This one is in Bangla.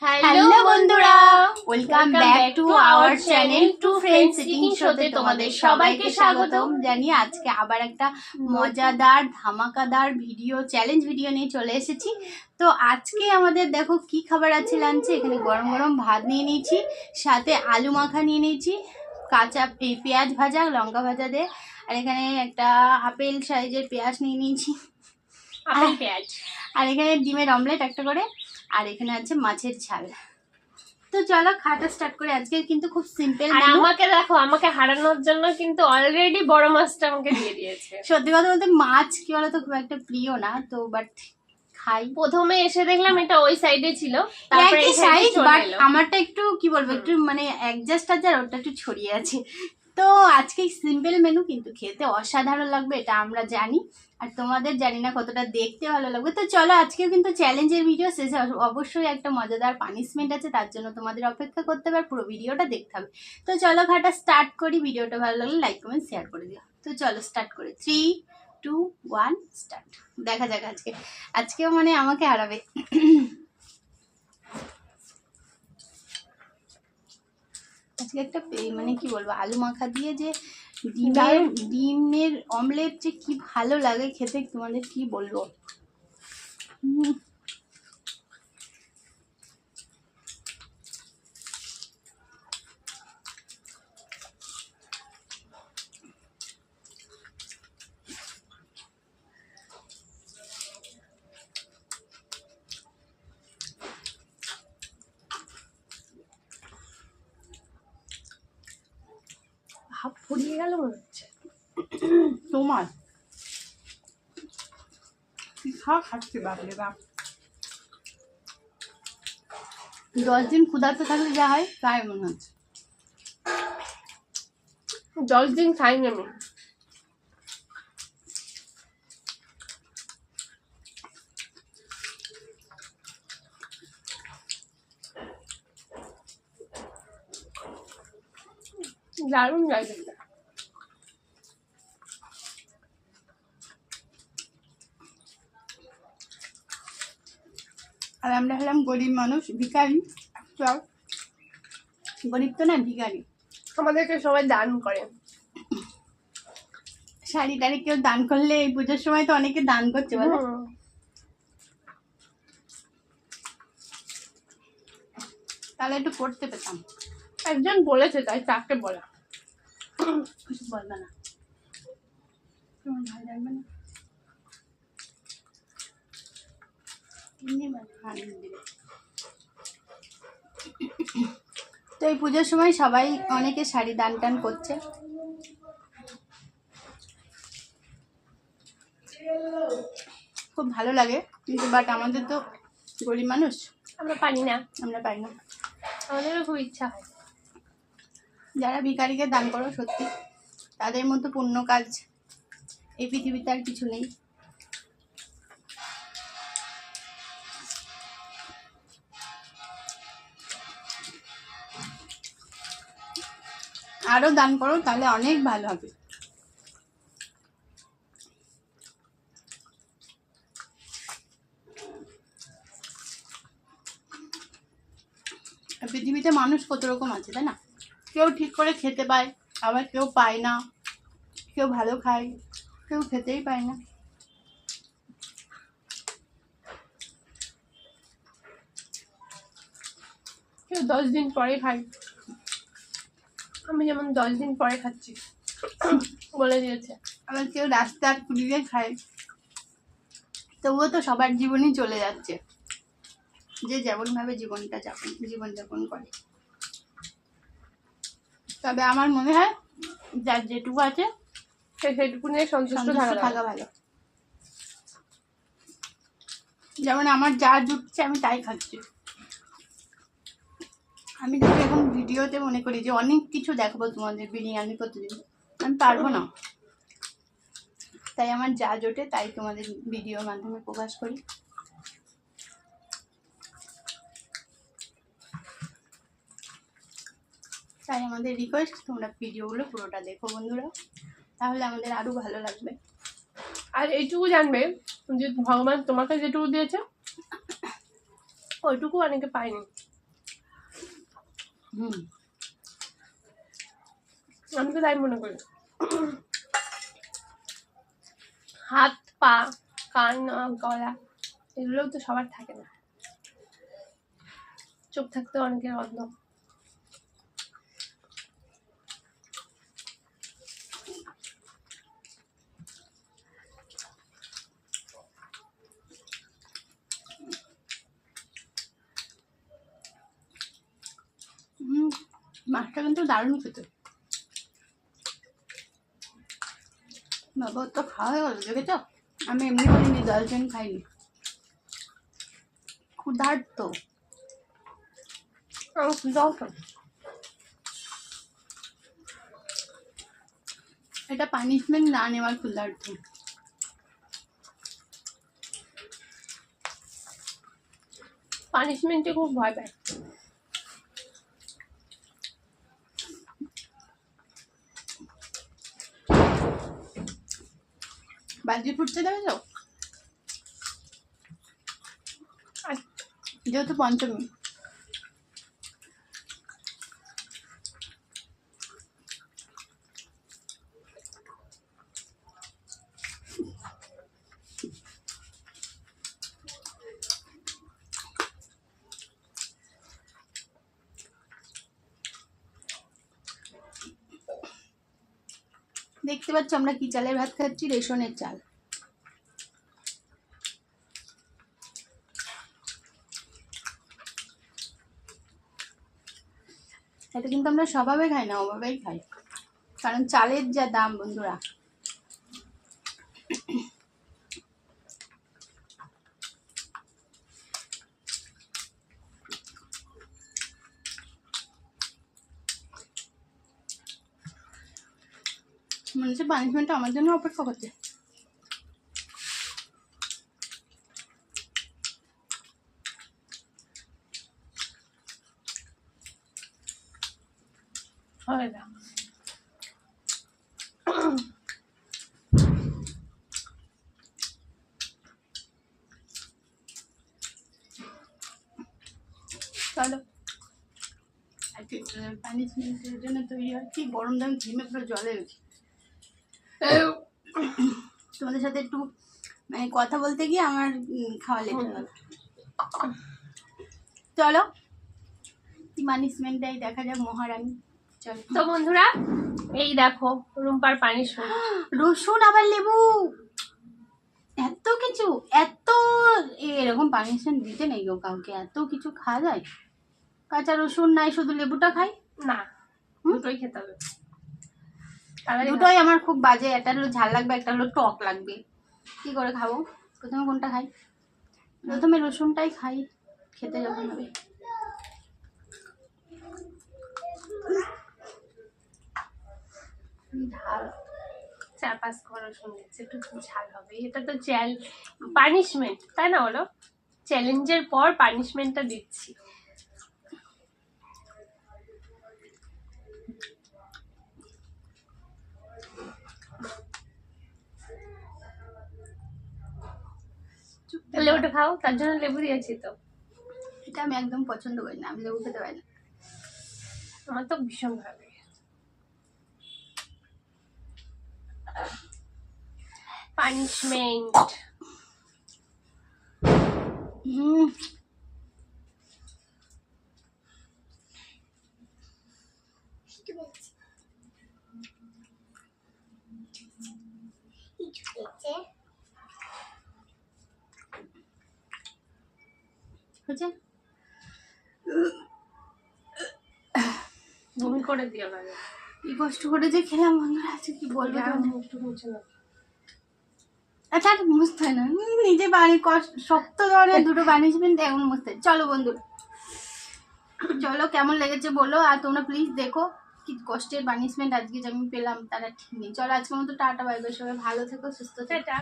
হ্যালো বন্ধুরা, welcome back to our channel two friends sitting শোতে তোমাদের সবাইকে স্বাগতম জানিয়ে আজকে আবার একটা মজাদার ধামাকাদার ভিডিও চ্যালেঞ্জ ভিডিও নিয়ে চলে এসেছি। তো আজকে আমাদের দেখো কি খাবার আছে লাঞ্চে। এখানে গরম গরম ভাত নিয়ে নিয়েছি, সাথে আলু মাখা নিয়ে নিয়েছি, কাঁচা পেঁয়াজ ভাজা লঙ্কা ভাজা দিয়ে, আর এখানে একটা আপেল সাইজের পেঁয়াজ নিয়ে নিয়েছি, আপেল পেঁয়াজ, আর এখানে ডিমের অমলেট একটা করে, আর এখানে আছে মাছের ঝাল। তো চলো খাওয়াটা স্টার্ট করে। আজকে কিন্তু খুব সিম্পল। আর আমাকে দেখো, আমাকে হারানোর জন্য কিন্তু অলরেডি বড় মাছটা আমাকে দিয়ে দিয়েছে। সত্যি কথা বলতে মাছ কি বলতো খুব একটা প্রিয় না, তো বাট খাই। প্রথমে এসে দেখলাম এটা ওই সাইডে ছিল, তারপরে একই সাইজ, বাট আমারটা একটু কি বলবো একটু মানে অ্যাডজাস্ট আছে, আর ওটা একটু ছড়িয়ে আছে। তো আজকে সিম্পল মেনু, কিন্তু খেতে অসাধারণ লাগবে এটা আমরা জানি, আর তোমাদের জানি না কতটা দেখতে ভালো লাগবে। তো চলো আজকেও কিন্তু চ্যালেঞ্জের ভিডিও শেষে অবশ্যই একটা মজাদার পানিশমেন্ট আছে, তার জন্য তোমাদের অপেক্ষা করতে হবে, পুরো ভিডিওটা দেখতে হবে। তো চলো খাটা স্টার্ট করি। ভিডিওটা ভালো লাগলে লাইক কমেন্ট শেয়ার করে দিও। তো চলো স্টার্ট করি, 3, 2, 1 স্টার্ট। দেখা যাক আজকেও মানে আমাকে হারাবে। আজকে একটা মানে কি বলবো আলু মাখা দিয়ে যে ডিমের অমলেট যে কি ভালো লাগে খেতে, তোমাদের কি বলবো। ভাব ফুরিয়ে গেল মনে হচ্ছে তোমার খাচ্ছি বাপরে বাপ। 10 দিন ক্ষুধার্ত থাকলে যা হয় তাই মনে হচ্ছে। 10 দিন খাইনি আমি। দারুণ লাগে। আর আমরা হলাম গরিব মানুষ, ভিখারি। চল, গরিব তো না, ভিখারি। আমাদেরকে সবাই দান করে। শাড়ি টাড়ি কেউ দান করলে এই পুজোর সময় তো অনেকে দান করছে বলো। তাহলে একটু করতে পেতাম। একজন বলেছে, তাই তাকে বলা। কিছু বলবে না, তোমার ভালো লাগবে না। তো এই পুজোর সময় সবাই অনেকে শাড়ি দান টান করছে। খুব ভালো লাগে, কিন্তু বাট আমাদের তো গরিব মানুষ, আমরা পারি না। আমাদেরও খুব ইচ্ছা হয়। যারা ভিখারিকে দান করো সত্যি তাদের মতো পুণ্য কাজ এই পৃথিবীতে আর কিছু নেই। আরো দান করো, তাহলে অনেক ভালো হবে। পৃথিবীতে মানুষ কত রকম আছে তাই না? কেউ ঠিক করে খেতে পায়, আবার কেউ পায় না, কেউ ভালো খায়, কেউ খেতেই পায় না। কেউ 10 দিন পরে খায়, আমি যেমন 10 দিন পরে খাচ্ছি বলে দিয়েছে। আবার কেউ রাস্তার কুড়িয়ে খায়। তবুও তো সবার জীবনই চলে যাচ্ছে, যে যেমন ভাবে জীবনযাপন করে। তবে আমার মনে হয় যার যেটুকু আছে সেটুকু নিয়ে সন্তুষ্ট থাকা ভালো। যেমন আমার যা জুটছে আমি তাই খাচ্ছি। আমি যদি এখন ভিডিওতে মনে করি যে অনেক কিছু দেখাবো তোমাদের বিরিয়ানি প্রতিদিন, আমি পারবো না। তাই আমার যা জোটে তাই তোমাদের ভিডিওর মাধ্যমে প্রকাশ করি। তাই আমাদের রিকোয়েস্ট, তোমরা ভিডিওগুলো পুরোটা দেখো বন্ধুরা, তাহলে আমাদের আরো ভালো লাগবে। আর এইটুকু জানবে যে ভগবান তোমাকে যেটুকু দিয়েছে ওইটুকু অনেকে পায়নি। হুম, আমি তো তাই মনে করি। হাত পা কান গলা এগুলোও তো সবার থাকে না, চোখ থাকতে অনেকের অন্ধ। মাছটা কিন্তু দারুণ খেতে। বাবা তো খাওয়া হয়ে গেল, দেখেছ? আমি এমনি বলিনি, 10 জন খাইনি, ক্ষুধার্ত। যাও তো, এটা পানিশমেন্ট না নেওয়ার ক্ষুধার্ত। পানিশমেন্টে খুব ভয় পায়। বাজি ফুটতে দেখেছ? আর যেহেতু পঞ্চমী, দেখতে পাচ্ছ আমরা কি চালের ভাত খাচ্ছি? রেশনের চাল। এটা কিন্তু আমরা স্বভাবে খাই না, অভাবেই খাই, কারণ চালের যা দাম বন্ধুরা। মনে হচ্ছে পানিশমেন্টটা আমার জন্য অপেক্ষা করছে। হয় না। চলো পানিশমেন্টের জন্য তৈরি হয় কি গরম দাম, ঘিমে পুরো জলে গেছে। তোমাদের সাথে একটু মানে কথা বলতে গিয়ে আমার খাওয়া লেট হয়ে গেল। চলো পানিশমেন্টটাই দেখা যাক মহারানী। চলো তো বন্ধুরা, এই দেখো রুম্পার পানিশমেন্ট। রসুন আবার লেবু, এত কিছু, এত এরকম পানিশমেন্ট দিতে নেই গো কাউকে, এত কিছু খাওয়া যায়? কাঁচা রসুন নাই, শুধু লেবুটা খাই। না, দুটোই খেতে হবে। দুটোই আমার খুব বাজে, একটা হলো ঝাল লাগবে, একটা হলো টক লাগবে। কি করে খাবো? প্রথমে কোনটা খাই? প্রথমে রসুনটাই খাই, খেতে যখন হবে। ঝাল 4-5 কোয়া রসুন দিচ্ছে, একটু ঝাল হবে। এটা তো পানিশমেন্ট, তাই না বলো? চ্যালেঞ্জের পর পানিশমেন্টটা দিচ্ছি। লেবুটা খাও, তার জন্য লেবু দিয়েছি তো। এটা আমি একদম পছন্দ করি না, আমি লেবু খেতে পারি না। আমার তো ভীষণ ভালো লাগে। পানিশমেন্ট। হচ্ছে বমি করে দিও না। কি কষ্ট করে যে খেলাম বন্ধুরা, আজকে কি বলবো তোমাদের। একটু মুছে নাও। আচ্ছা আর মুছতে হয় না, নিজে বাড়ি কষ্ট শক্ত ধরনের দুটো পানিশমেন্ট এখন মুছতে হয়। চলো বন্ধুরা, চলো কেমন লেগেছে বলো, আর তোমরা প্লিজ দেখো কি কষ্টের পানিশমেন্ট আজকে যে আমি পেলাম তারা ঠিক নেই। চলো আজকের মতো টাটা, বাই বাই, সবাই ভালো থেকো, সুস্থ থেকো। টাটা।